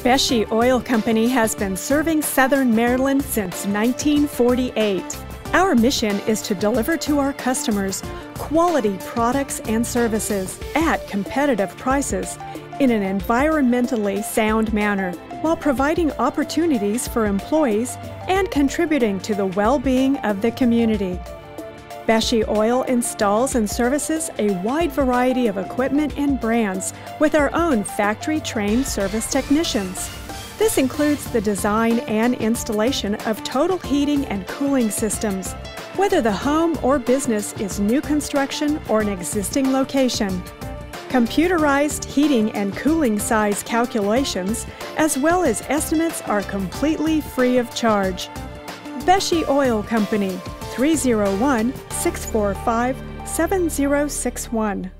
Besche Oil Company has been serving Southern Maryland since 1948. Our mission is to deliver to our customers quality products and services at competitive prices in an environmentally sound manner, while providing opportunities for employees and contributing to the well-being of the community. Besche Oil installs and services a wide variety of equipment and brands with our own factory-trained service technicians. This includes the design and installation of total heating and cooling systems, whether the home or business is new construction or an existing location. Computerized heating and cooling size calculations, as well as estimates, are completely free of charge. Besche Oil Company, 301-645-7061.